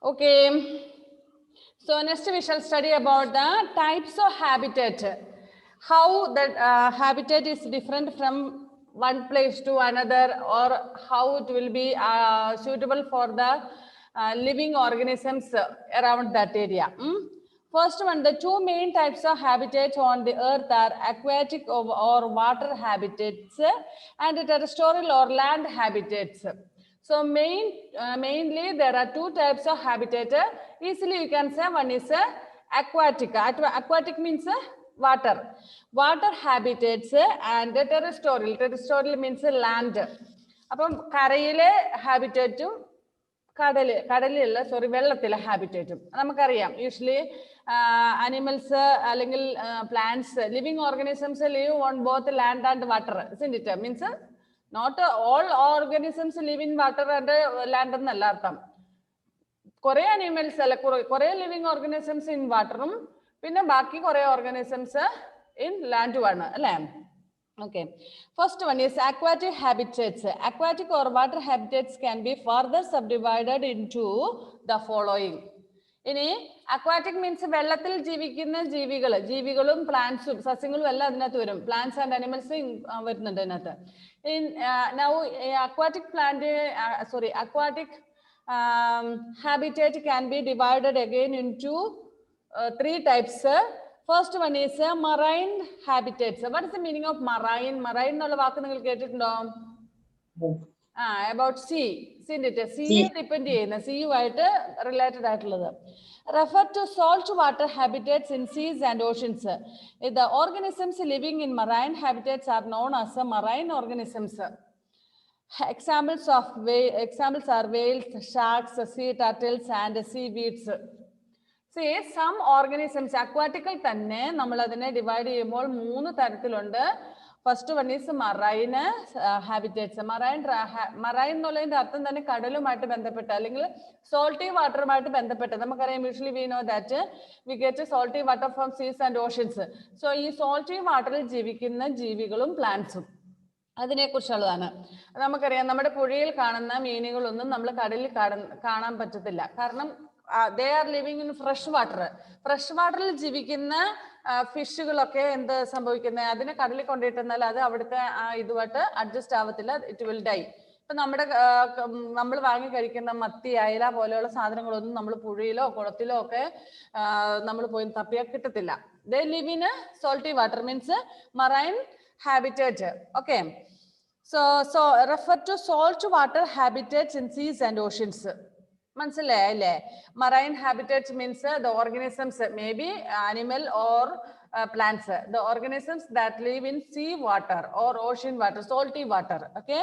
Okay. So next we shall study about the types of habitat. How that habitat is different from one place to another, or how it will be suitable for the living organisms around that area. First one, the two main types of habitat on the earth are aquatic or water habitats and terrestrial or land habitats. So mainly there are two types of habitat. Easily you can say one is aquatic. Aquatic means water. Water habitats and terrestrial. Terrestrial means land. അപ്പം കരയിലെ ഹാബിറ്റേറ്റും കടലിലുള്ള വെള്ളത്തിലെ ഹാബിറ്റേറ്റും നമുക്കറിയാം. Usually animals അല്ലെങ്കിൽ plants living organisms live on both land and water. It means not all organisms live in water and land എന്നല്ല അർത്ഥം. കുറെ animals അല്ല കുറെ ലിവിങ് ഓർഗാനിസംസ് ഇൻ വാട്ടറും പിന്നെ ബാക്കി കുറെ ഓർഗാനിസംസ് ഇൻ ലാൻഡും ആണ് അല്ലേ? Okay. First one is aquatic habitats. Aquatic or water habitats can be further subdivided into the following. ഇനി aquatic means വെള്ളത്തിൽ ജീവിക്കുന്ന ജീവികളും പ്ലാന്റ്സും സസ്യങ്ങളും എല്ലാം അതിനകത്ത് വരും. പ്ലാന്റ്സ് ആൻഡ് അനിമൽസ് വരുന്നുണ്ട് അതിനകത്ത്. Now aquatic habitat can be divided again into three types. First one is marine habitats. What is the meaning of marine? Marine എന്നുള്ള വാക്ക് നിങ്ങൾ കേട്ടിട്ടുണ്ടോ? About sea. Sea depend ചെയ്യുന്ന സീയുമായിട്ട് റിലേറ്റഡ് ആയിട്ടുള്ളത്. Refer to salt water habitats in seas and oceans. The organisms living in marine habitats are known as marine organisms. Examples are whales, sharks, sea turtles and seaweeds. See, some organisms aquaticൽ തന്നെ നമ്മൾ അതിനെ divide ചെയ്യുമ്പോൾ മൂന്ന് തരത്തിലുണ്ട്. First one is marine habitats. Marine എന്നുള്ളതിന്റെ അർത്ഥം തന്നെ കടലുമായിട്ട് ബന്ധപ്പെട്ട് അല്ലെങ്കിൽ സോൾട്ടി വാട്ടറുമായിട്ട് ബന്ധപ്പെട്ട്. നമുക്കറിയാം usually we know that we get salty water from സീസ് ആൻഡ് ഓഷ്യൻസ്. സോ ഈ സോൾട്ടി വാട്ടറിൽ ജീവിക്കുന്ന ജീവികളും പ്ലാന്റ്സും അതിനെക്കുറിച്ചുള്ളതാണ്. നമുക്കറിയാം നമ്മുടെ പുഴയിൽ കാണുന്ന മീനുകളൊന്നും നമ്മൾ കടലിൽ കാണാൻ പറ്റത്തില്ല. കാരണം they are living in fresh water. Fresh വാട്ടറിൽ ജീവിക്കുന്ന ഫിഷുകളൊക്കെ എന്ത് സംഭവിക്കുന്നത്, അതിനെ കടലിൽ കൊണ്ടിട്ടെന്നാൽ അത് അവിടുത്തെ ഇതുമായിട്ട് അഡ്ജസ്റ്റ് ആവത്തില്ല. It will die. ഇപ്പൊ നമ്മൾ വാങ്ങി കഴിക്കുന്ന മത്തി, അയല പോലെയുള്ള സാധനങ്ങളൊന്നും നമ്മൾ പുഴയിലോ കുളത്തിലോ ഒക്കെ നമ്മൾ പോയി തപ്പിയാൽ കിട്ടത്തില്ല. they live in salty water means marine habitat. Okay. So refer to salt water habitats in seas and oceans. മനസ്സിലായല്ലേ? Marine habitat means the organisms, may be animal or plants, the organisms that live in sea water or ocean water, salty water. Okay.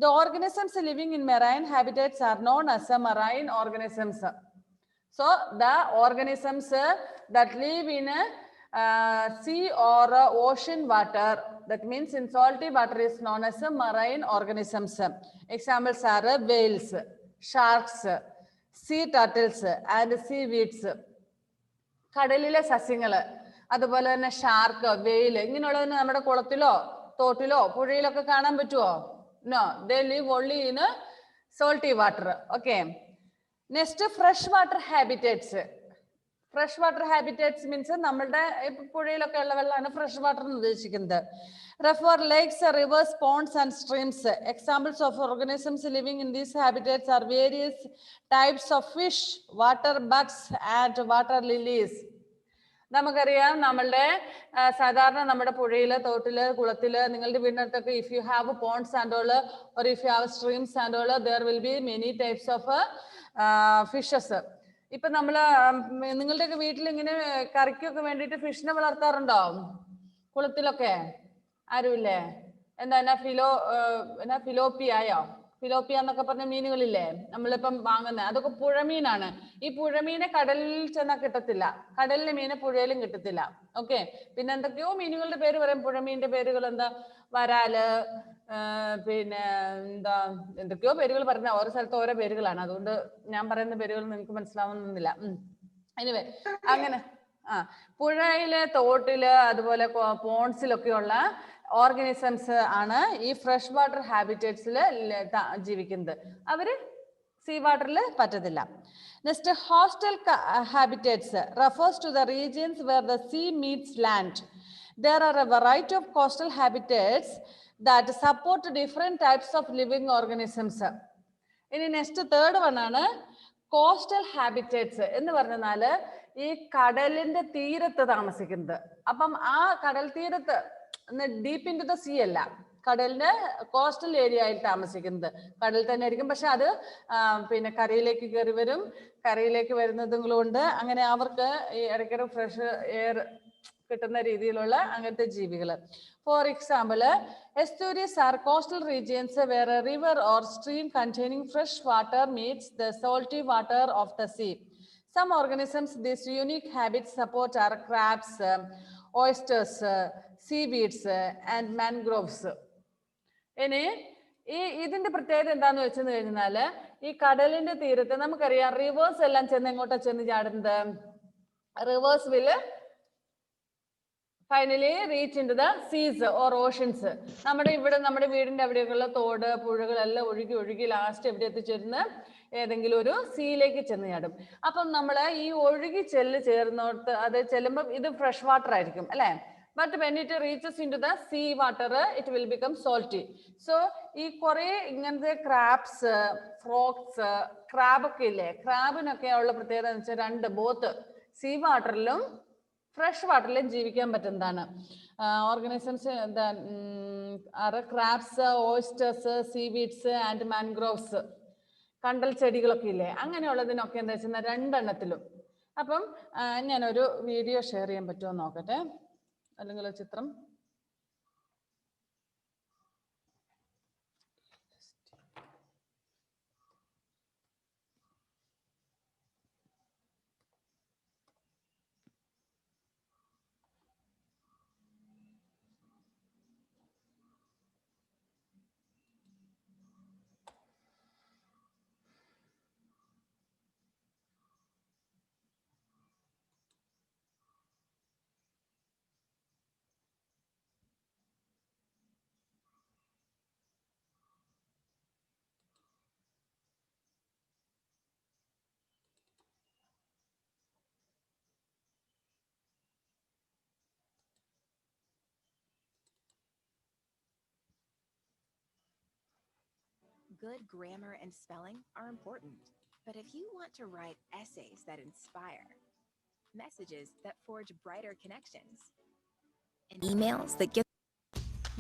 The organisms living in marine habitats are known as marine organisms. So the organisms that live in sea or ocean water, that means in salty water, is known as marine organisms. Examples are whales, sharks, sea turtles and seaweeds. കടലിലെ സസ്യങ്ങൾ, അതുപോലെ തന്നെ shark, വെയിൽ, ഇങ്ങനെയുള്ളതിന് നമ്മുടെ കുളത്തിലോ തോട്ടിലോ പുഴയിലൊക്കെ കാണാൻ പറ്റുമോ? No, they live only in salty water. Okay. Next fresh water habitats. Fresh water habitats means നമ്മളുടെ പുഴയിലൊക്കെ ഉള്ള വെള്ളമാണ് ഫ്രഷ് വാട്ടർ എന്ന് ഉദ്ദേശിക്കുന്നത്. Refer lakes, rivers, ponds and streams. Examples of organisms living in these habitats are various types of fish, water bugs and water lilies. നമുക്കറിയാം നമ്മളുടെ സാധാരണ നമ്മുടെ പുഴയില് തോട്ടില് കുളത്തില് നിങ്ങളുടെ വീടിനടുത്തൊക്കെ if you have ponds and all or if you have streams and all there will be many types of fishes. ഇപ്പൊ നമ്മള് നിങ്ങളുടെയൊക്കെ വീട്ടിൽ ഇങ്ങനെ കറിക്കൊക്കെ വേണ്ടിയിട്ട് ഫിഷിനെ വളർത്താറുണ്ടോ? കുളത്തിലൊക്കെ ആരുമില്ലേ? എന്താ ഫിലോപ്പിയായോ? ഫിലോപ്പിയ എന്നൊക്കെ പറഞ്ഞ മീനുകളില്ലേ നമ്മളിപ്പം വാങ്ങുന്നത്, അതൊക്കെ പുഴമീനാണ്. ഈ പുഴമീനെ കടലിൽ ചെന്നാൽ കിട്ടത്തില്ല, കടലിലെ മീനെ പുഴയിലും കിട്ടത്തില്ല. ഓക്കെ. പിന്നെ എന്തൊക്കെയോ മീനുകളുടെ പേര് പറയും. പുഴമീനിന്റെ പേരുകൾ എന്താ? വരാല്, പിന്നെ എന്താ എന്തൊക്കെയോ പേരുകൾ പറഞ്ഞ ഓരോ സ്ഥലത്ത് ഓരോ പേരുകളാണ്. അതുകൊണ്ട് ഞാൻ പറയുന്ന പേരുകൾ നിങ്ങൾക്ക് മനസ്സിലാവുന്നില്ല. എനിവേ അങ്ങനെ പുഴയില് തോട്ടില് അതുപോലെ പോൺസിലൊക്കെയുള്ള ഓർഗാനിസംസ് ആണ് ഈ ഫ്രഷ് വാട്ടർ ഹാബിറ്റേറ്റ്സിൽ ജീവിക്കുന്നത്. അവര് sea water പറ്റത്തില്ല. Next, coastal habitats refers to the regions where the sea meets land. There are a variety of coastal habitats that support different types of living organisms. ഇനി next third one ആണ് coastal habitats എന്ന് പറഞ്ഞാൽ ഈ കടലിന്റെ തീരത്ത് താമസിക്കുന്നത്. അപ്പം ആ കടൽ തീരത്ത് deep into the sea അല്ല, കടലിന്റെ കോസ്റ്റൽ ഏരിയയിൽ താമസിക്കുന്നത്. കടൽ തന്നെ ആയിരിക്കും, പക്ഷെ അത് പിന്നെ കരയിലേക്ക് കയറി വരും. കരയിലേക്ക് വരുന്നതും കൊണ്ട് അങ്ങനെ അവർക്ക് ഈ ഇടയ്ക്കിടെ ഫ്രഷ് എയർ കിട്ടുന്ന രീതിയിലുള്ള അങ്ങനത്തെ ജീവികൾ. For example, estuaries are coastal regions where a river or stream containing fresh water meets the salty water of the sea. Some organisms these unique habits support are crabs, oysters, seaweeds and mangroves. ഇനി ഇതിന്റെ പ്രത്യേകത എന്താന്ന് വെച്ചെന്ന് കഴിഞ്ഞാൽ ഈ കടലിന്റെ തീരത്ത് നമുക്കറിയാം റിവേഴ്സ് എല്ലാം ചെന്ന് എങ്ങോട്ടാ ചെന്ന് ചാടുന്നത്? Rivers will finally reach into the seas or oceans. നമ്മുടെ വീടിന്റെ അവിടെയൊക്കെയുള്ള തോട് പുഴകളെല്ലാം ഒഴുകി ലാസ്റ്റ് എവിടെ എത്തിച്ചേരുന്ന ഏതെങ്കിലും ഒരു സീയിലേക്ക് ചെന്ന് ചാടും. അപ്പം നമ്മൾ ഈ ഒഴുകി ചേർന്നോട്ട് അത് ചെല്ലുമ്പോൾ ഇത് ഫ്രഷ് വാട്ടർ ആയിരിക്കും അല്ലെ. But when it reaches into the sea water it will become salty. So ഈ കുറെ ഇങ്ങനത്തെ ക്രാബ്സ്, ഫ്രോഗ്സ്, ക്രാബൊക്കെ ഇല്ലേ, ക്രാബിനൊക്കെ ഉള്ള പ്രത്യേകത എന്ന് വെച്ചാൽ രണ്ട് ബോത്ത് സീ വാട്ടറിലും ഫ്രഷ് വാട്ടറിലും ജീവിക്കാൻ പറ്റുന്നതാണ്. Organisms crabs, oysters, seaweeds and mangroves, കണ്ടൽ ചെടികളൊക്കെ ഇല്ലേ, അങ്ങനെയുള്ളതിനൊക്കെ എന്താ വെച്ചാൽ രണ്ടെണ്ണത്തിലും. അപ്പം ഞാനൊരു വീഡിയോ ഷെയർ ചെയ്യാൻ പറ്റുമോ നോക്കട്ടെ, അല്ലെങ്കിൽ ഒരു ചിത്രം. Good grammar and spelling are important, but if you want to write essays that inspire, messages that forge brighter connections, and emails that get...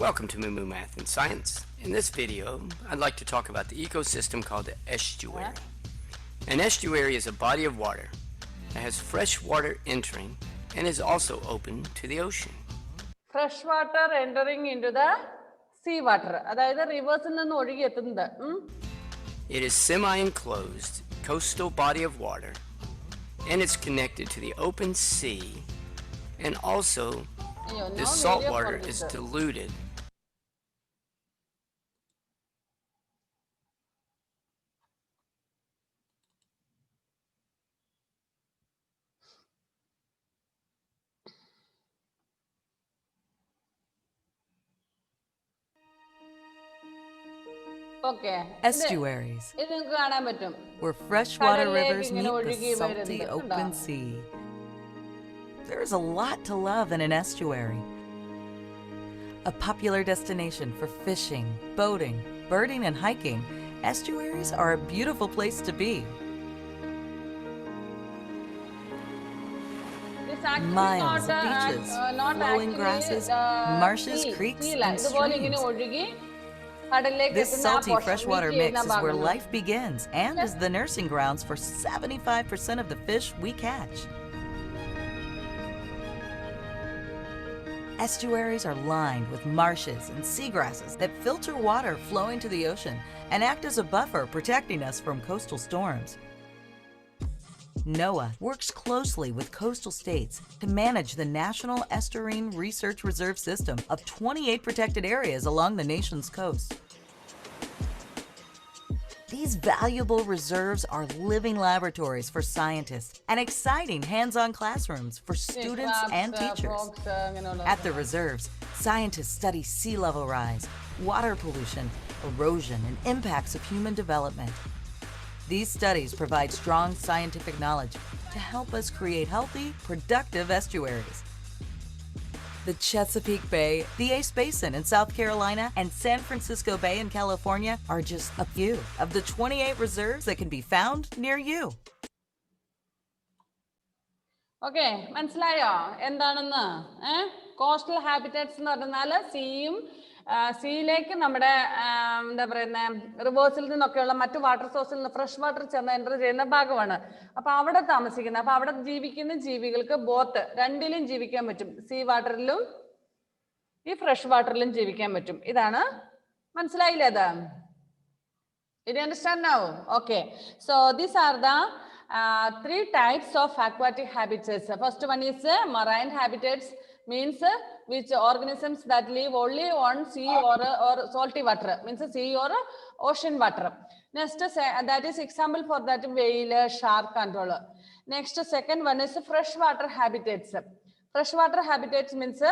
Welcome to Moo Moo Math and Science. In this video, I'd like to talk about the ecosystem called the estuary. An estuary is a body of water that has fresh water entering and is also open to the ocean. Fresh water entering into the sea water, അതായത് റിവേഴ്സിൽ നിന്ന് ഒഴുകി എത്തുന്നത്. It is semi-enclosed coastal body of water, and it's connected to the open sea, and also the salt water is diluted. Estuaries, ഇത് നിങ്ങൾക്ക് കാണാൻ പറ്റും. where freshwater rivers meet the salty open sea. There's a lot to love in an estuary. A popular destination for fishing, boating, birding, and hiking, estuaries are a beautiful place to be. Miles of beaches, flowing grasses, marshes, creeks, and streams. This salty freshwater mix is where life begins and is the nursing grounds for 75% of the fish we catch. Estuaries are lined with marshes and seagrasses that filter water flowing to the ocean and act as a buffer protecting us from coastal storms. NOAA works closely with coastal states to manage the National Estuarine Research Reserve System of 28 protected areas along the nation's coast. These valuable reserves are living laboratories for scientists and exciting hands-on classrooms for students and teachers. At the reserves, scientists study sea level rise, water pollution, erosion, and impacts of human development. These studies provide strong scientific knowledge to help us create healthy, productive estuaries. The Chesapeake Bay, the Ace Basin in South Carolina, and San Francisco Bay in California are just a few of the 28 reserves that can be found near you. Okay, മനസ്സിലായോ എന്താണെന്ന്? Coastal ഹാബിറ്ററ്റ്സ് എന്ന് പറഞ്ഞാൽ സീയിലേക്ക് നമ്മുടെ എന്താ പറയുന്ന റിവേഴ്സിൽ നിന്നൊക്കെയുള്ള മറ്റു water സോഴ്സിൽ നിന്ന് ഫ്രഷ് വാട്ടർ ചെന്ന് എൻ്റർ ചെയ്യുന്ന ഭാഗമാണ്. അപ്പൊ അവിടെ താമസിക്കുന്ന, അപ്പൊ അവിടെ ജീവിക്കുന്ന ജീവികൾക്ക് ബോത്ത് രണ്ടിലും ജീവിക്കാൻ പറ്റും. സീ വാട്ടറിലും ഈ ഫ്രഷ് വാട്ടറിലും ജീവിക്കാൻ പറ്റും. ഇതാണ്, മനസ്സിലായില്ലേ അത്? Did you understand now? Okay, so these are the three types of aquatic habitats. First one is marine habitats, means which organisms that live only on sea or salty water, means sea or ocean water. Next, that is example for that whale, shark and all. Next, second one is freshwater habitats. Freshwater habitats means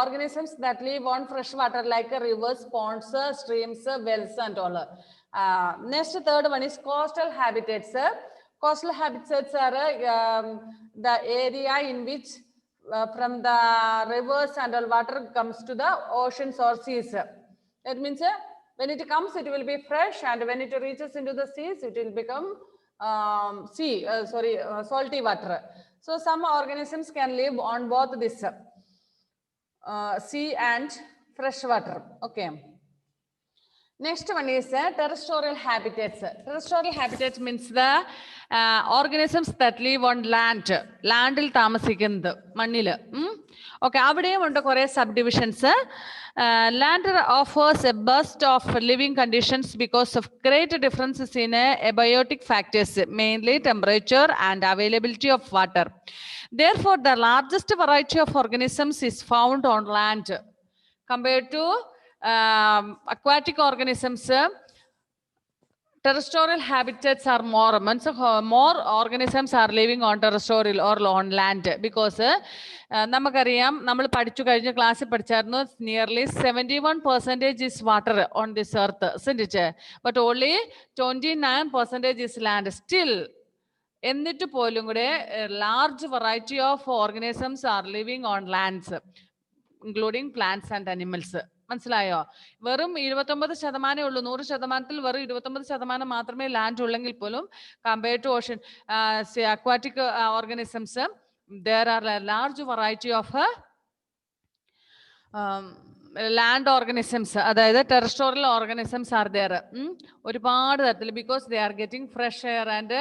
organisms that live on fresh water like rivers, ponds, streams, wells and all. Next, third one is coastal habitats. Coastal habitats are the area in which from the rivers and all water comes to the oceans or seas. That means when it comes, it will be fresh, and when it reaches into the seas, it will become salty water. So some organisms can live on both this sea and fresh water. Okay. Next one is terrestrial habitats. Terrestrial habitats means the organisms that live on land. Landil താമസിക്കുന്നത്, മണ്ണില്. Okay, അവിടെയും ഉണ്ട് കുറെ subdivisions. Land offers a burst of living conditions because of great differences in abiotic factors, mainly temperature and availability of water. Therefore, the largest variety of organisms is found on land compared to aquatic organisms. Terrestrial habitats are more, means more organisms are living on terrestrial or on land because നമുക്കറിയാം, നമ്മൾ പഠിച്ചു കഴിഞ്ഞ ക്ലാസ്സിൽ പഠിച്ചായിരുന്നു, nearly 71% is water on this earth, isn't it? But only 29% is land. Still, എന്നിട്ട് പോലും കൂടെ large variety of organisms are living on lands, including plants and animals. മനസ്സിലായോ? വെറും 29% ഉള്ളൂ. 100%ത്തിൽ വെറും 29% മാത്രമേ ലാൻഡ് ഉള്ളെങ്കിൽ പോലും compared to ocean aquatic organisms there are a large variety of land organisms, അതായത് terrestrial organisms are there. ഒരുപാട് തരത്തിൽ, because they are getting fresh air and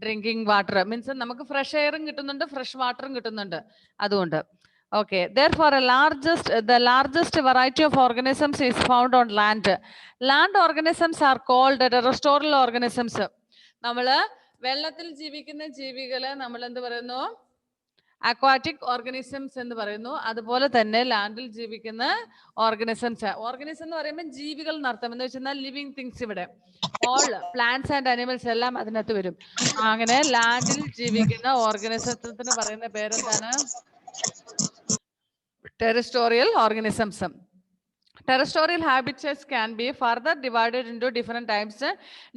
drinking water, means നമുക്ക് ഫ്രഷ് എയറും കിട്ടുന്നുണ്ട്, ഫ്രഷ് വാട്ടറും കിട്ടുന്നുണ്ട്. അതുകൊണ്ട് okay, therefore the largest variety of organisms is found on land. Land organisms are called terrestrial organisms. നമ്മള് വെള്ളത്തിൽ ജീവിക്കുന്ന ജീവികളെ നമ്മൾ എന്ത് പറയുന്നു? അക്വാറ്റിക് ഓർഗാനിസംസ് എന്ന് പറയുന്നു. അതുപോലെ തന്നെ ലാൻഡിൽ ജീവിക്കുന്ന ഓർഗാനിസംസ്. ഓർഗാനിസം എന്ന് പറയുമ്പോൾ ജീവികൾ എന്നർത്ഥം. എന്ന് വെച്ചാൽ ലിവിങ് തിങ്സ്. ഇവിടെ ഓൾ പ്ലാന്റ്സ് ആൻഡ് അനിമൽസ് എല്ലാം അതിനകത്ത് വരും. അങ്ങനെ ലാൻഡിൽ ജീവിക്കുന്ന ഓർഗാനിസത്തിന് പറയുന്ന പേരെന്താണ്? Terrestrial organisms. Terrestrial habitats can be further divided into different types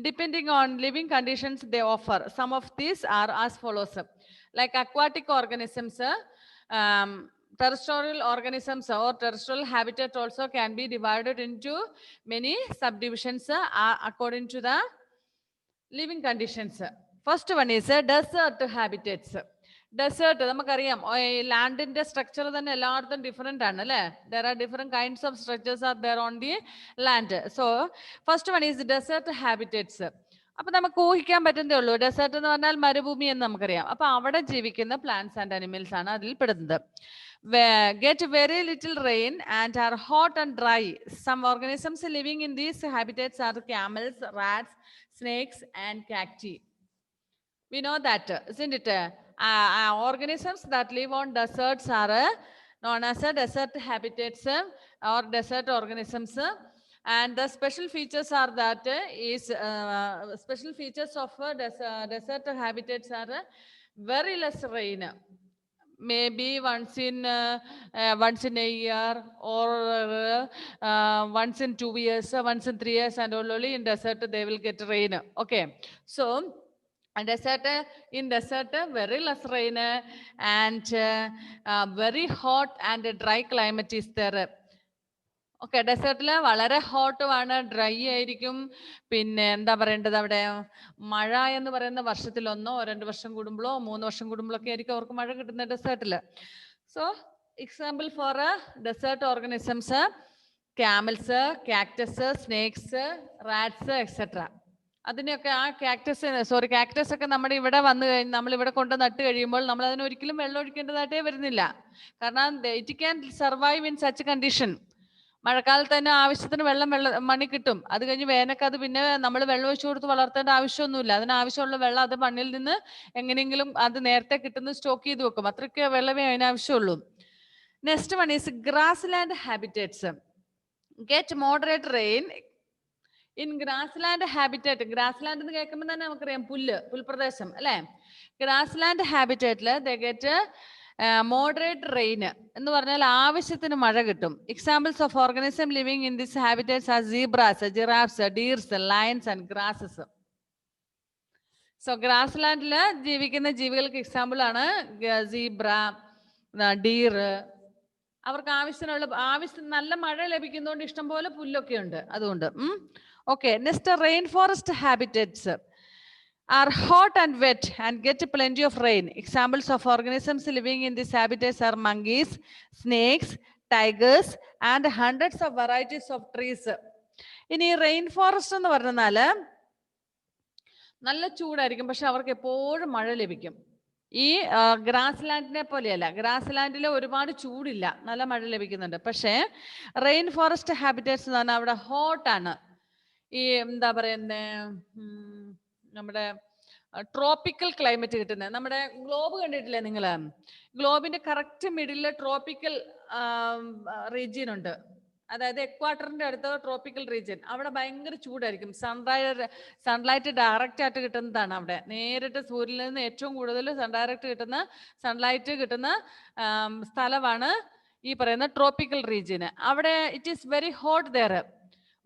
depending on living conditions they offer. Some of these are as follows. Like aquatic organisms, terrestrial organisms or terrestrial habitat also can be divided into many subdivisions according to the living conditions. First one is desert habitats. Desert, നമുക്കറിയാം, ലാൻഡിന്റെ structure തന്നെ എല്ലായിടത്തും different ആണ് അല്ലേ? There are different kinds of structures are there on the land. So first one is desert habitats. അപ്പൊ നമുക്ക് ഊഹിക്കാൻ പറ്റുന്നതേ ഉള്ളൂ. Desert എന്ന് പറഞ്ഞാൽ മരുഭൂമി എന്ന് നമുക്കറിയാം. അപ്പൊ അവിടെ ജീവിക്കുന്ന പ്ലാന്റ്സ് ആൻഡ് അനിമൽസ് ആണ് അതിൽ പെടുന്നത്. Get very little rain and are hot and dry. Some organisms living in these habitats are camels, rats, snakes and cacti. We know that, isn't it? Organisms that live on deserts are known as desert habitats or desert organisms. And the special features are that special features of desert habitats are very less rain, maybe once in a year, or once in 2 years, once in 3 years, and only in desert they will get rain. Okay, so in desert very less rain, and very hot and dry climate is there. Okay, ഡെസേർട്ടിൽ വളരെ ഹോട്ടുമാണ്, dry ആയിരിക്കും. പിന്നെ എന്താ പറയേണ്ടത്, അവിടെ മഴ എന്ന് പറയുന്ന വർഷത്തിൽ 1 or 2 വർഷം കൂടുമ്പോഴോ 3 വർഷം കൂടുമ്പോഴോ ഒക്കെ ആയിരിക്കും അവർക്ക് മഴ കിട്ടുന്നത് ഡെസേർട്ടിൽ. So example for desert organisms: camels, cactus, snakes, rats etcetera. അതിനെയൊക്കെ ആ കാക്ടസ് ഒക്കെ നമ്മുടെ ഇവിടെ വന്നു കഴിഞ്ഞ് നമ്മളിവിടെ കൊണ്ട് നട്ട് കഴിയുമ്പോൾ നമ്മൾ അതിന് ഒരിക്കലും വെള്ളം ഒഴിക്കേണ്ടതായിട്ടേ വരുന്നില്ല. കാരണം it can survive in such condition. മഴക്കാലത്ത് തന്നെ ആവശ്യത്തിന് മണ്ണിൽ കിട്ടും. അത് കഴിഞ്ഞ് വേനൽക്ക് അത് പിന്നെ നമ്മൾ വെള്ളം ഒഴിച്ചു കൊടുത്ത് വളർത്തേണ്ട ആവശ്യമൊന്നുമില്ല. അതിനാവശ്യമുള്ള വെള്ളം അത് മണ്ണിൽ നിന്ന് എങ്ങനെയെങ്കിലും അത് നേരത്തെ കിട്ടുന്ന സ്റ്റോക്ക് ചെയ്ത് വെക്കും. അത്രയ്ക്ക് വെള്ളമേ അതിനാവശ്യമുള്ളൂ. Next one is grassland habitats. Get moderate rain in grassland habitat. Grassland എന്ന് കേൾക്കുമ്പോൾ തന്നെ നമുക്കറിയാം പുൽപ്രദേശം അല്ലെ. ഗ്രാസ് ലാൻഡ് ഹാബിറ്റേറ്റിൽ ദേ ഗെറ്റ് മോഡറേറ്റ് റെയിൻ എന്ന് പറഞ്ഞാൽ ആവശ്യത്തിന് മഴ കിട്ടും. Examples of organism living in this habitats are zebras, giraffes, deers, lions and grasses. So ഗ്രാസ് ലാൻഡിൽ ജീവിക്കുന്ന ജീവികൾക്ക് എക്സാമ്പിൾ ആണ് സീബ്ര, ഡീർ. അവർക്ക് ആവശ്യം നല്ല മഴ ലഭിക്കുന്നതുകൊണ്ട് ഇഷ്ടംപോലെ പുല്ലൊക്കെ ഉണ്ട് അതുകൊണ്ട്. Okay, next rain forest habitats are hot and wet and get plenty of rain. Examples of organisms living in these habitats are monkeys, snakes, tigers, and hundreds of varieties of trees. ഇനി rain forest എന്ന് പറഞ്ഞാൽ നല്ല ചൂടായിരിക്കും, പക്ഷെ അവർക്ക് എപ്പോഴും മഴ ലഭിക്കും. ഈ ഗ്രാസ് ലാൻഡിനെ പോലെയല്ല. ഗ്രാസ് ലാൻഡിൽ ഒരുപാട് ചൂടില്ല, നല്ല മഴ ലഭിക്കുന്നുണ്ട്. പക്ഷേ റെയിൻ ഫോറസ്റ്റ് ഹാബിറ്റേറ്റ്സ് എന്ന് പറഞ്ഞാൽ അവിടെ ഹോട്ടാണ്. ഈ എന്താ പറയുന്നത്, നമ്മുടെ ട്രോപ്പിക്കൽ ക്ലൈമറ്റ് കിട്ടുന്നത്. നമ്മുടെ ഗ്ലോബ് കണ്ടിട്ടില്ലേ നിങ്ങൾ? ഗ്ലോബിന്റെ കറക്റ്റ് മിഡിലിൽ ട്രോപ്പിക്കൽ റീജിയൻ ഉണ്ട്. അതായത് എക്വാട്ടറിന്റെ അടുത്ത ട്രോപ്പിക്കൽ റീജിയൻ. അവിടെ ഭയങ്കര ചൂടായിരിക്കും. സൺലൈറ്റ് ഡയറക്റ്റ് ആയിട്ട് കിട്ടുന്നതാണ് അവിടെ. നേരിട്ട് സൂര്യനിൽ നിന്ന് ഏറ്റവും കൂടുതൽ സൺലൈറ്റ് കിട്ടുന്ന സ്ഥലമാണ് ഈ പറയുന്ന ട്രോപ്പിക്കൽ റീജിയൻ. അവിടെ it is very hot there,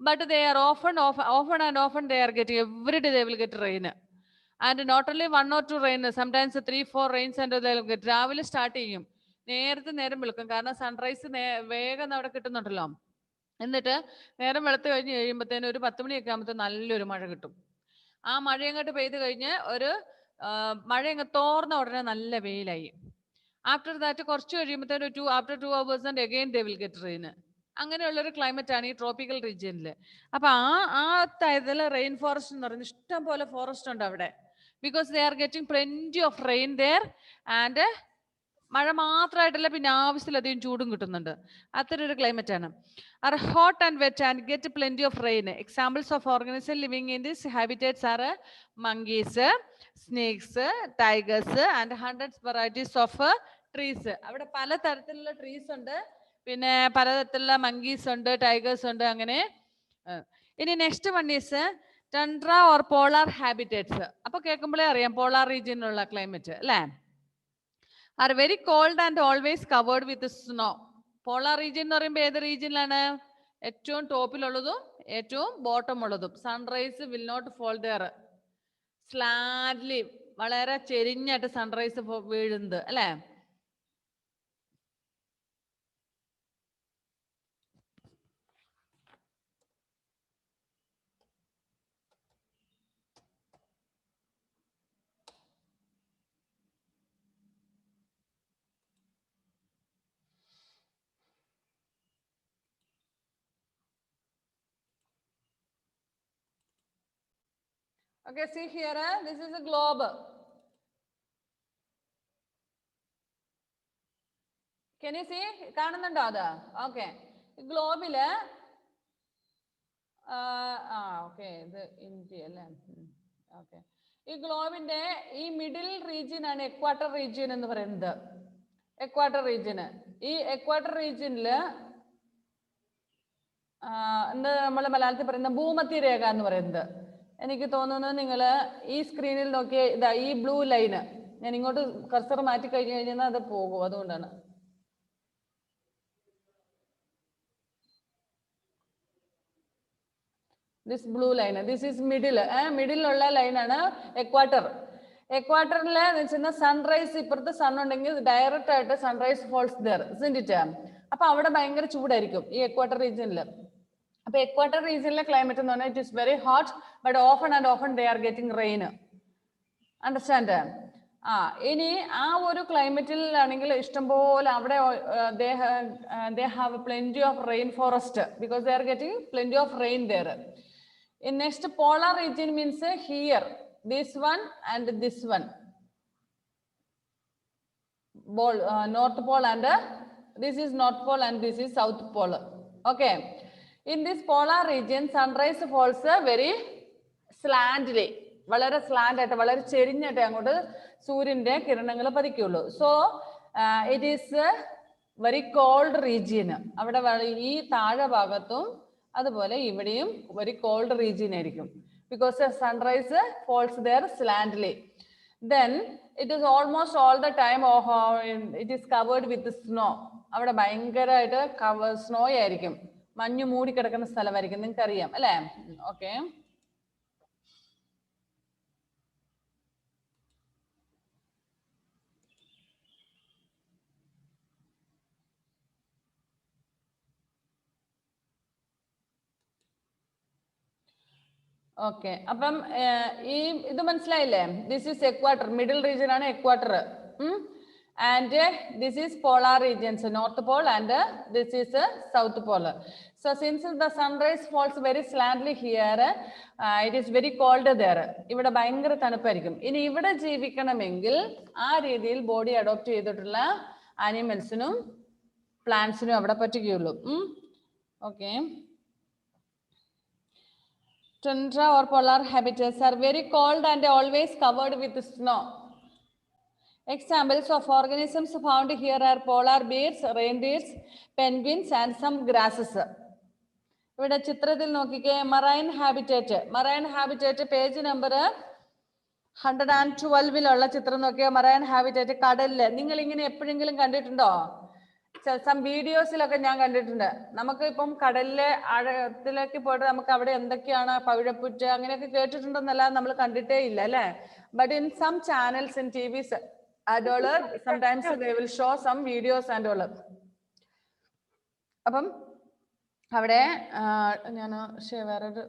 but they are often they are getting every day they will get rain, and not only 1 or 2 rain, sometimes 3-4 rains and they will get. രാവിലെ start ചെയ്യും, നേരം വെളുക്കും. കാരണം sunrise വേഗം അവിടെ കിട്ടുന്നുണ്ടല്ലോ. എന്നിട്ട് നേരം വെളുത്ത് കഴിഞ്ഞ് കഴിയുമ്പോഴത്തേനും ഒരു 10 മണിയൊക്കെ ആകുമ്പോഴത്തേനും നല്ലൊരു മഴ കിട്ടും. ആ മഴ അങ്ങോട്ട് പെയ്ത് കഴിഞ്ഞ് മഴ അങ്ങ് തോർന്ന ഉടനെ നല്ല വെയിലായി. ആഫ്റ്റർ ദാറ്റ് കുറച്ച് കഴിയുമ്പോഴത്തേനും after 2 hours and again they will get rain. അങ്ങനെയുള്ളൊരു ക്ലൈമറ്റ് ആണ് ഈ ട്രോപ്പിക്കൽ റീജിയനിൽ. അപ്പൊ ആ ഇതിൽ റെയിൻ ഫോറസ്റ്റ് എന്ന് പറയുന്നത് ഇഷ്ടം പോലെ ഫോറസ്റ്റ് ഉണ്ട് അവിടെ. Because they are getting plenty of rain there, and മഴ മാത്രമായിട്ടല്ല, പിന്നെ ആവശ്യത്തിലധികം ചൂടും കിട്ടുന്നുണ്ട്. അത്തരം ഒരു ക്ലൈമറ്റ് ആണ്. Are hot and wet and get plenty of rain. Examples of organism living in this habitats are monkeys, snakes, tigers, and hundreds varieties of trees. അവിടെ പല തരത്തിലുള്ള ട്രീസ് ഉണ്ട്, പിന്നെ പലതരത്തിലുള്ള monkeys ഉണ്ട്, ടൈഗേഴ്സ് ഉണ്ട്, അങ്ങനെ. ഇനി next one is tundra or polar habitats. അപ്പൊ കേൾക്കുമ്പോഴേ അറിയാം പോളാർ റീജിയനിലുള്ള ക്ലൈമറ്റ് അല്ലേ. Are very cold and always covered with snow. Polar region എന്ന് പറയുമ്പോൾ ഏത് റീജിയനിലാണ്? ഏറ്റവും ടോപ്പിലുള്ളതും ഏറ്റവും ബോട്ടം ഉള്ളതും. Sunrise will not fall there. Slantly, വളരെ ചെരിഞ്ഞായിട്ട് സൺറൈസ് വീഴുന്നത് അല്ലേ. Okay, see here, this is a globe. Can you see? കാണുന്നുണ്ടോ അത്? ഓക്കെ, ഗ്ലോബില് ഓക്കെ, ഇത് ഇന്ത്യ അല്ലേ. ഓക്കെ, ഈ ഗ്ലോബിന്റെ ഈ മിഡിൽ റീജിയൻ ആണ് എക്വാട്ടർ റീജിയൻ എന്ന് പറയുന്നത്. എക്വാട്ടർ റീജിയന്, ഈ എക്വാട്ടർ റീജിയനില് എന്താ നമ്മൾ മലയാളത്തിൽ പറയുന്ന ഭൂമധ്യരേഖ എന്ന് പറയുന്നത്. എനിക്ക് തോന്നുന്നത് നിങ്ങൾ ഈ സ്ക്രീനിൽ നോക്കിയ ഇതാ ഈ ബ്ലൂ ലൈന്, ഞാൻ ഇങ്ങോട്ട് കർസർ മാറ്റി കഴിഞ്ഞു കഴിഞ്ഞാൽ അത് പോകും, അതുകൊണ്ടാണ്. This blue line, this is middle. Middle ഉള്ള ലൈനാണ് എക്വാട്ടർ. എക്വാട്ടറിൽ സൺറൈസ് ഇപ്പുറത്ത് സൺ ഉണ്ടെങ്കിൽ ഡയറക്റ്റ് ആയിട്ട് സൺറൈസ് ഫോൾസ് ദർ, അപ്പൊ അവിടെ ഭയങ്കര ചൂടായിരിക്കും ഈ എക്വാട്ടർ റീജിയനിൽ. അപ്പൊ എക്വാട്ടർ റീജിയനിലെ ക്ലൈമറ്റ് എന്ന് പറഞ്ഞാൽ it is very hot, but often and often they are getting rain. Understand? ഇനി ആ ഒരു ക്ലൈമറ്റിൽ ആണെങ്കിൽ ഇഷ്ടംപോലെ അവിടെ they have plenty of rain forest because they are getting plenty of rain there. In next polar region means here, this one and this one, north pole and this is north pole and this is south pole. Okay, in this polar region sunrise falls very slantly, വളരെ slant ആയിട്ട് വളരെ ചെരിഞ്ഞിട്ട് അങ്ങോട്ട് സൂര്യന്റെ കിരണങ്ങൾ പതിക്കുള്ളൂ. So it is very cold region. അവിടെ ഈ താഴെ ഭാഗത്തും അതുപോലെ ഇവിടെയും വെരി കോൾഡ് റീജിയൻ ആയിരിക്കും, because sunrise falls there slantly. Then it is almost all the time it is covered with snow. അവിടെ ഭയങ്കരമായിട്ട് സ്നോ ആയിരിക്കും, മഞ്ഞു മൂടി കിടക്കുന്ന സ്ഥലമായിരിക്കും, നിങ്ങൾക്ക് അറിയാം അല്ലേ? Okay, okay. അപ്പം ഈ ഇത് മനസ്സിലായില്ലേ? This is equator, middle region ആണ് equator. And this is polar regions, north pole and this is south pole. So since the sunrise falls very slantly here, it is very cold there. ഇവിടെ ഭയങ്കര തണുപ്പായിരിക്കും. ഇനി ഇവിടെ ജീവിക്കണമെങ്കിൽ ആ രീതിയിൽ body adopt ചെയ്തിട്ടുള്ള ആനിമൽസിനും പ്ലാന്റ്സിനും അവിടെ പറ്റുകയുള്ളൂ. Okay. Tundra or polar habitats are very cold and always covered with snow. Examples of organisms found here are polar bears, reindeers, penguins and some grasses. ഇവിടെ ചിത്രത്തിൽ നോക്കിക്കേ, marine habitat. Marine habitat page number 112 ചിത്രം നോക്കിയാൽ marine habitat കടലില്. നിങ്ങൾ ഇങ്ങനെ എപ്പോഴെങ്കിലും കണ്ടിട്ടുണ്ടോ? സം വീഡിയോസിലൊക്കെ ഞാൻ കണ്ടിട്ടുണ്ട്. നമുക്ക് ഇപ്പം കടലിലെ ആഴത്തിലേക്ക് പോയിട്ട് നമുക്ക് അവിടെ എന്തൊക്കെയാണ് പവിഴപ്പുറ്റ് അങ്ങനെയൊക്കെ കേട്ടിട്ടുണ്ടെന്നല്ലാതെ നമ്മൾ കണ്ടിട്ടേ ഇല്ല അല്ലേ? But in some channels in TVs and all, sometimes they will show some videos and all. അപ്പം അവിടെ ഞാൻ വേറൊരു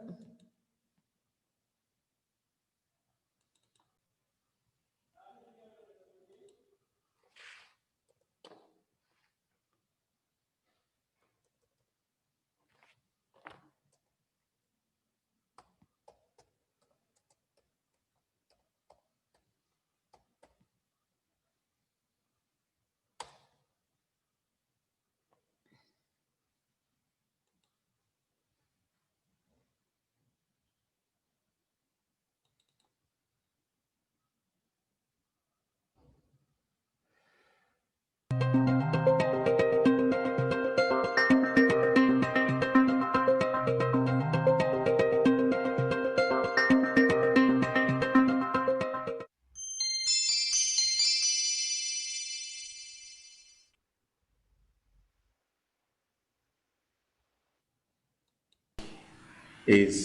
is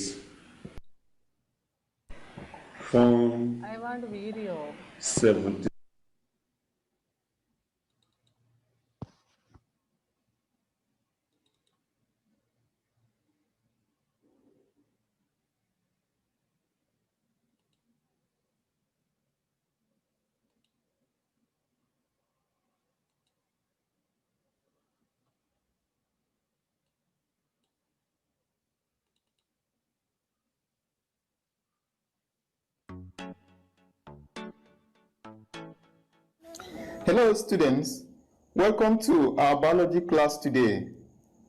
from I want video. 70. Hello students, welcome to our biology class today.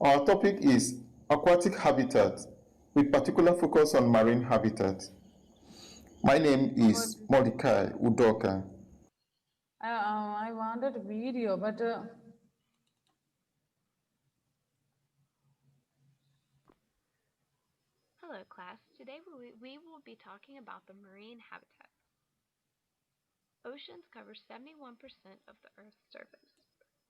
Our topic is aquatic habitat, with particular focus on marine habitat. My name is Mordecai Udoka. I wanted video, but Hello class, today we will be talking about the marine habitat. Oceans cover 71% of the Earth's surface.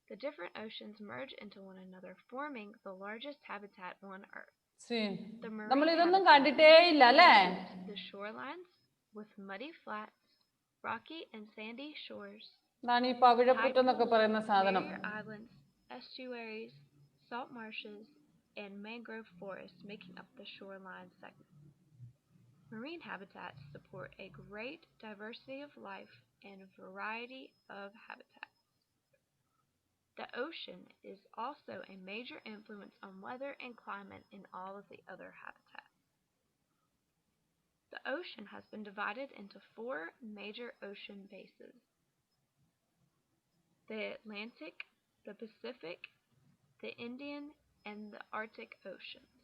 The different oceans merge into one another, forming the largest habitat on Earth. See, The നമ്മൾ marine ഇതൊന്നും habitat കണ്ടിട്ടേ ഇല്ല അല്ലേ? includes the shorelines with muddy flats, rocky and sandy shores, ഇതാണ് ഈ പവിഴപ്പുറ്റ് എന്നൊക്കെ പറയുന്ന സാധനം. barrier islands, estuaries, salt marshes, and mangrove forests making up the shoreline segment. Marine habitats support a great diversity of life and a variety of habitats. The ocean is also a major influence on weather and climate in all of the other habitats. The ocean has been divided into 4 major ocean bases: the Atlantic, the Pacific, the Indian, and the Arctic Oceans.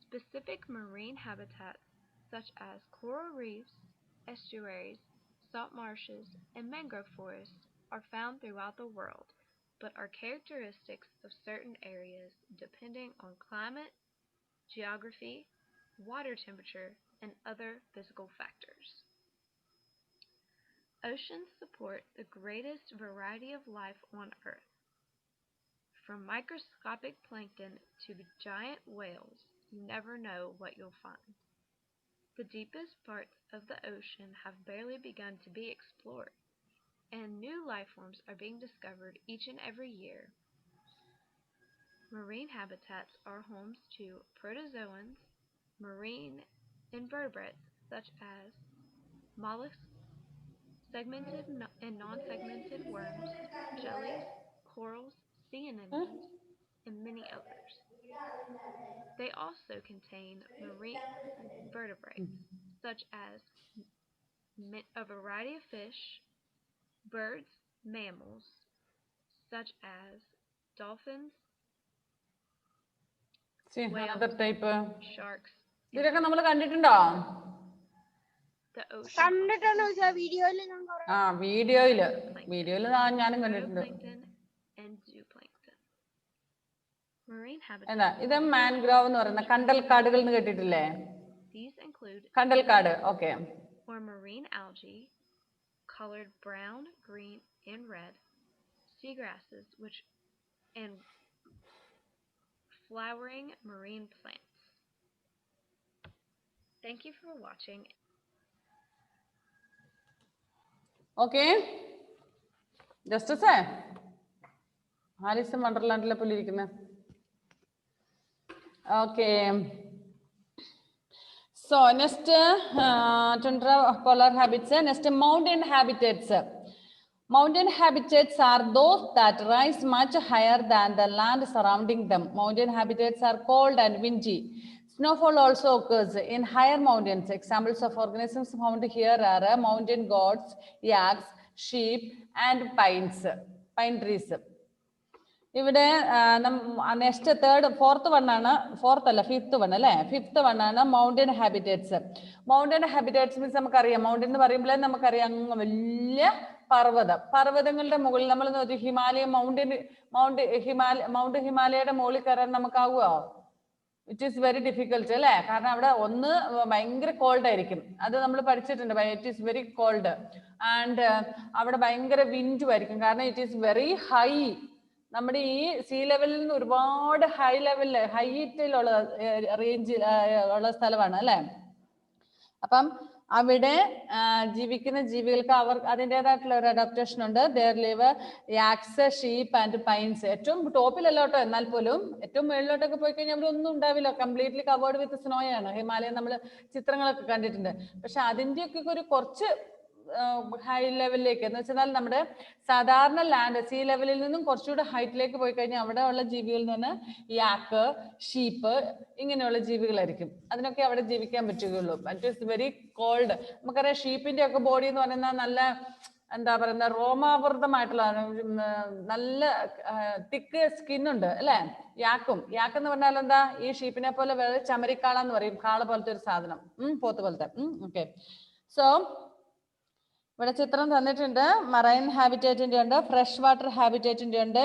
Specific marine habitats such as coral reefs, estuaries, salt marshes, and mangrove forests are found throughout the world, but are characteristics of certain areas depending on climate, geography, water temperature, and other physical factors. Oceans support the greatest variety of life on Earth. From microscopic plankton to giant whales, you never know what you'll find. The deepest parts of the ocean have barely begun to be explored, and new life forms are being discovered each and every year. Marine habitats are homes to protozoans, marine invertebrates such as mollusks, segmented and non-segmented worms, jellies, corals, sea anemones, and many others. They also contain marine vertebrates such as a variety of fish, birds, mammals such as dolphins, See, whales, another type. sharks. ഇതിലൊക്കെ നമ്മൾ കണ്ടിട്ടുണ്ടോ? The ocean കണ്ടിട്ടാണോ വീഡിയോയിൽ ഞാൻ ആ വീഡിയോയില് ഞാനും കണ്ടിട്ടുണ്ട്. phytoplankton and zooplankton. Marine എന്താ habitats ഇത് മാൻഗ്രോവ് എന്ന് പറയുന്ന കണ്ടൽക്കാടുകൾ എന്ന് കേട്ടിട്ടില്ലേ? these include കണ്ടൽക്കാട്, okay. or marine algae colored brown, green, and red, seagrasses and flowering marine plants. Thank you for watching. Okay, ജസ്റ്റിസേ ആലീസ് വണ്ടർലാൻഡിലെ പോലെ ഇരിക്കുന്നത്. Okay, so next tundra polar habits. Next, mountain habitats. Mountain habitats are those that rise much higher than the land surrounding them. Mountain habitats are cold and windy. Snowfall also occurs in higher mountains. Examples of organisms found here are mountain goats, yaks, sheep, and pine trees. ഇവിടെ next fifth one അല്ലേ? Fifth one ആണ് mountain habitats. Mountain habitats means നമുക്കറിയാം, mountain എന്ന് പറയുമ്പോഴേ നമുക്കറിയാം അങ്ങ് വലിയ പർവ്വതങ്ങളുടെ മുകളിൽ നമ്മൾ നോക്കി മൗണ്ട് ഹിമാലയയുടെ മുകളിൽ കയറാൻ നമുക്കാവുമോ? ഇറ്റ് ഈസ് വെരി ഡിഫിക്കൽട്ട് അല്ലേ? കാരണം അവിടെ ഒന്ന് ഭയങ്കര കോൾഡ് ആയിരിക്കും, അത് നമ്മൾ പഠിച്ചിട്ടുണ്ട്. It is very cold and അവിടെ ഭയങ്കര വിൻഡും ആയിരിക്കും, കാരണം ഇറ്റ് ഈസ് വെരി ഹൈ. നമ്മുടെ ഈ സീ ലെവലിൽ നിന്ന് ഒരുപാട് ഹൈറ്റിലുള്ള റേഞ്ചിൽ ഉള്ള സ്ഥലമാണ് അല്ലെ? അപ്പം അവിടെ ജീവിക്കുന്ന ജീവികൾക്ക് അതിൻ്റെതായിട്ടുള്ള ഒരു അഡാപ്റ്റേഷൻ ഉണ്ട്. There live യാക്സ്, sheep and pines. ഏറ്റവും ടോപ്പിലല്ലോട്ടോ, എന്നാൽ പോലും ഏറ്റവും മുകളിലോട്ടൊക്കെ പോയി കഴിഞ്ഞാൽ അവിടെ ഒന്നും ഉണ്ടാവില്ല, കംപ്ലീറ്റ്ലി കവേർഡ് വിത്ത് സ്നോ ആണ്. ഹിമാലയം നമ്മൾ ചിത്രങ്ങളൊക്കെ കണ്ടിട്ടുണ്ട്. പക്ഷെ അതിൻ്റെയൊക്കെ ഒരു കുറച്ച് ഹൈ ലെവലിലേക്ക് എന്ന് വെച്ചാൽ നമ്മുടെ സാധാരണ ലാൻഡ് സീ ലെവലിൽ നിന്നും കുറച്ചുകൂടെ ഹൈറ്റിലേക്ക് പോയി കഴിഞ്ഞാൽ അവിടെ ഉള്ള ജീവികളിൽ നിന്ന് യാക്ക്, ഷീപ്പ് ഇങ്ങനെയുള്ള ജീവികളായിരിക്കും. അതിനൊക്കെ അവിടെ ജീവിക്കാൻ പറ്റുകയുള്ളൂ. It is very called. നമുക്കറിയാം ഷീപ്പിന്റെ ഒക്കെ ബോഡി എന്ന് പറയുന്നത് നല്ല എന്താ പറയുന്ന റോമാവൃതമായിട്ടുള്ള നല്ല തിക്ക് സ്കിന്നുണ്ട് അല്ലെ? യാക്കെന്ന് പറഞ്ഞാൽ എന്താ? ഈ ഷീപ്പിനെ പോലെ വേറെ ചമരിക്കാളെന്ന് പറയും, കാള പോലത്തെ ഒരു സാധനം, പോത്ത് പോലത്തെ. ഓക്കെ, സോ ഇവിടെ ചിത്രം തന്നിട്ടുണ്ട്. മറൈൻ ഹാബിറ്റേറ്റിന്റെ ഉണ്ട്, ഫ്രഷ് വാട്ടർ ഹാബിറ്റേറ്റിന്റെ ഉണ്ട്,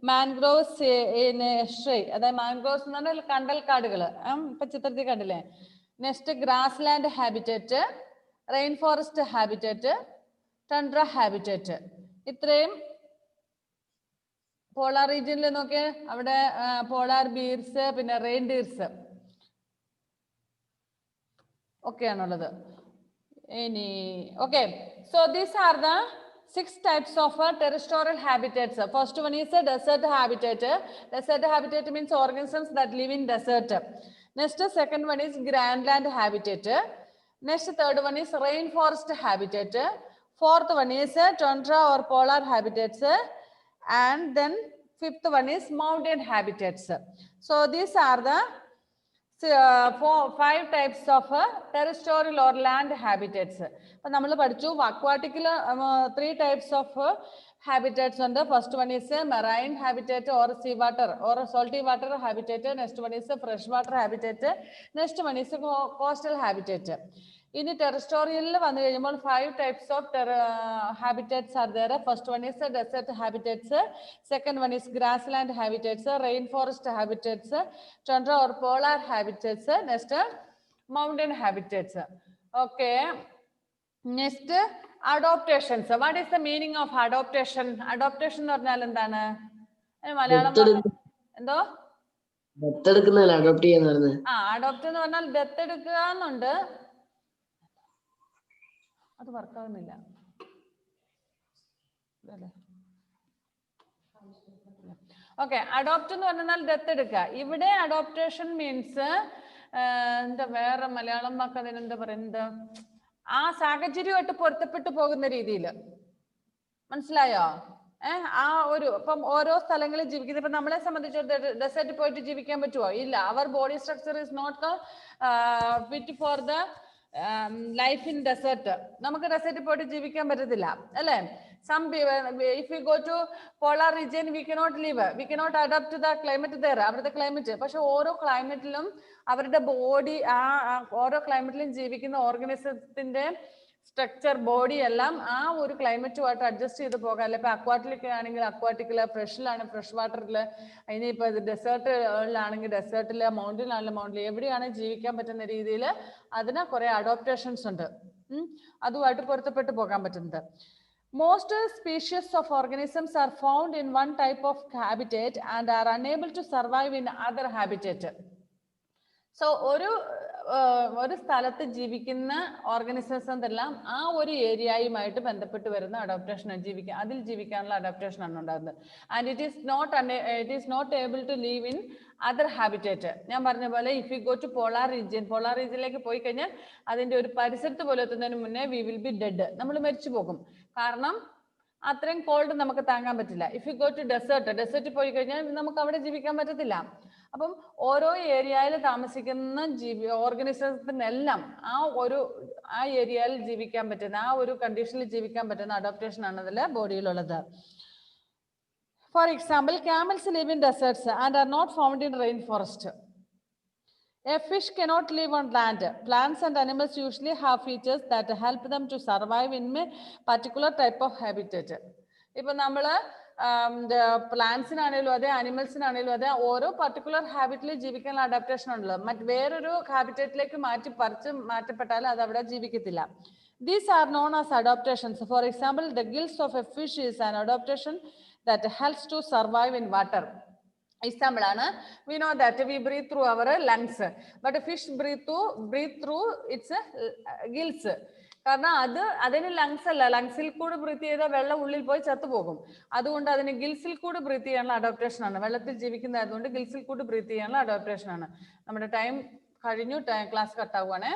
മാൻഗ്രോവ്സ് അതായത് മാൻഗ്രോവ്സ് എന്ന് പറഞ്ഞാൽ കണ്ടൽക്കാടുകള്, ഇപ്പൊ ചിത്രത്തിൽ കണ്ടില്ലേ. Next grassland habitat, rain forest habitat, tundra habitat. ഇത്രയും പോളാർ റീജിയനിൽ നോക്കിയേ, അവിടെ പോളാർ ബീർസ്, പിന്നെ റെയിൻഡീർസ് ഒക്കെയാണുള്ളത്. ഇനി okay, so these are the 6 types of terrestrial habitats. First one is a desert habitat. Desert habitat means organisms that live in desert. Next, second one is grandland habitat. Next, third one is rainforest habitat. Fourth one is tundra or polar habitats. And then fifth one is mountain habitats. So these are the 5 types of terrestrial or land habitats. Now, we have aquatic 3 types of habitats. First one is marine habitat or seawater or salty water habitat. Next one is freshwater habitat. Next one is coastal habitat. In the terrestrial, 5 types of habitats are there. First one is desert habitats. Second one is grassland habitats, rainforest habitats, tundra or polar habitats. Next, mountain habitats. Okay. Next, adaptations. What is the meaning of adaptation? Adaptation or Nalandana? Adopt അത് വർക്കാവുന്നില്ല. Okay, adopt എന്ന് പറഞ്ഞാൽ ദത്തെടുക്കുക. ഇവിടെ adoption means എന്താ വേറെ മലയാളം വാക്ക് അതിനെന്താ പറയുന്നത്, ആ സാഹചര്യമായിട്ട് പൊരുത്തപ്പെട്ടു പോകുന്ന രീതിയിൽ. മനസ്സിലായോ? ആ ഒരു ഇപ്പം ഓരോ സ്ഥലങ്ങളിൽ ജീവിക്കുന്നത്, ഇപ്പൊ നമ്മളെ സംബന്ധിച്ച് ഡെസേർട്ടിൽ പോയിട്ട് ജീവിക്കാൻ പറ്റുമോ? ഇല്ല. അവർ body structure is not fit for the life in desert. നമുക്ക് ഡെസേർട്ടിൽ പോയിട്ട് ജീവിക്കാൻ പറ്റത്തില്ല അല്ലേ? if we go to polar region we cannot live, we cannot adapt to the climate there, അവിടുത്തെ ക്ലൈമറ്റ്. പക്ഷെ ഓരോ ക്ലൈമറ്റിലും അവരുടെ ബോഡി ഓരോ ക്ലൈമറ്റിലും ജീവിക്കുന്ന ഓർഗനിസത്തിന്റെ സ്ട്രക്ചർ, ബോഡി എല്ലാം ആ ഒരു ക്ലൈമറ്റുമായിട്ട് അഡ്ജസ്റ്റ് ചെയ്ത് പോകാം. അല്ലെ ഇപ്പൊ അക്വാറ്റിക് ആണെങ്കിൽ അക്വാറ്റിക്കില്, ഫ്രഷിലാണ് ഫ്രഷ് വാട്ടറില്, ഇനിയിപ്പോ ഡെസേർട്ടിലാണെങ്കിൽ ഡെസേർട്ടില്, മൗണ്ടനിലാണെങ്കിൽ മൗണ്ടനിൽ, എവിടെയാണ് ജീവിക്കാൻ പറ്റുന്ന രീതിയിൽ അതിന് കുറെ അഡോപ്റ്റേഷൻസ് ഉണ്ട്. അതുമായിട്ട് പൊരുത്തപ്പെട്ടു പോകാൻ പറ്റുന്നത്. Most species of organisms are found in one type of habitat and are unable to survive in other habitat. So ഒരു സ്ഥലത്ത് ജീവിക്കുന്ന ഓർഗനിസംസ് എന്തെല്ലാം ആ ഒരു ഏരിയയുമായിട്ട് ബന്ധപ്പെട്ട് വരുന്ന അഡോപ്റ്റേഷൻ അതിൽ ജീവിക്കാനുള്ള അഡോപ്റ്റേഷൻ ആണ് ഉണ്ടാകുന്നത്. And it is not able to live in other habitat. ഞാൻ പറഞ്ഞ പോലെ if you go to polar റീജിയനിലേക്ക് പോയി കഴിഞ്ഞാൽ അതിന്റെ ഒരു പരിസരത്ത് പോലെ എത്തുന്നതിന് മുന്നേ വി വിൽ ബി ഡെഡ്, നമ്മൾ മരിച്ചു പോകും. കാരണം അത്രയും കോൾഡ് നമുക്ക് താങ്ങാൻ പറ്റില്ല. ഇഫ് യു ഗോ ടു ഡെസേർട്ടിൽ പോയി കഴിഞ്ഞാൽ നമുക്ക് അവിടെ ജീവിക്കാൻ പറ്റത്തില്ല. അപ്പം ഓരോ ഏരിയയിൽ താമസിക്കുന്ന ഓർഗനിസത്തിനെല്ലാം ആ ഏരിയയിൽ ജീവിക്കാൻ പറ്റുന്ന, ആ ഒരു കണ്ടീഷനിൽ ജീവിക്കാൻ പറ്റുന്ന അഡോപ്റ്റേഷൻ ആണ് അതിൽ ബോഡിയിലുള്ളത്. For example, camels live in deserts and are not found in rainforest. A fish cannot live on land. Plants and animals usually have features that help them to survive in a particular type of habitat. ഇപ്പൊ നമ്മള് പ്ലാന്റ്സിനാണേലും അതെ, അനിമൽസിനാണേലും അതെ, ഓരോ particular ഹാബിറ്റിൽ ജീവിക്കാനുള്ള adaptation ഉണ്ടല്ലോ. വേറൊരു ഹാബിറ്റേറ്റിലേക്ക് മാറ്റപ്പെട്ടാൽ അത് അവിടെ ജീവിക്കത്തില്ല. These are known as adaptations. For example, the gills of a fish is an adaptation that helps to survive in water. Example ആണ്, we know that we breathe through our lungs, but a fish breathe through its gills. കാരണം അതിന് lungs അല്ല, ലങ്സിൽ കൂടെ breath ചെയ്താൽ വെള്ളം ഉള്ളിൽ പോയി ചത്തുപോകും. അതുകൊണ്ട് അതിന് ഗിൽസിൽ കൂടെ ബ്രീത്ത് ചെയ്യാനുള്ള അഡോപ്റ്റേഷൻ ആണ്. വെള്ളത്തിൽ ജീവിക്കുന്നതായതുകൊണ്ട് ഗിൽസിൽ കൂടെ ബ്രീത്ത് ചെയ്യാനുള്ള അഡോപ്റ്റേഷൻ ആണ്. നമ്മുടെ ടൈം കഴിഞ്ഞു, ക്ലാസ് കട്ടാവുകയാണേ.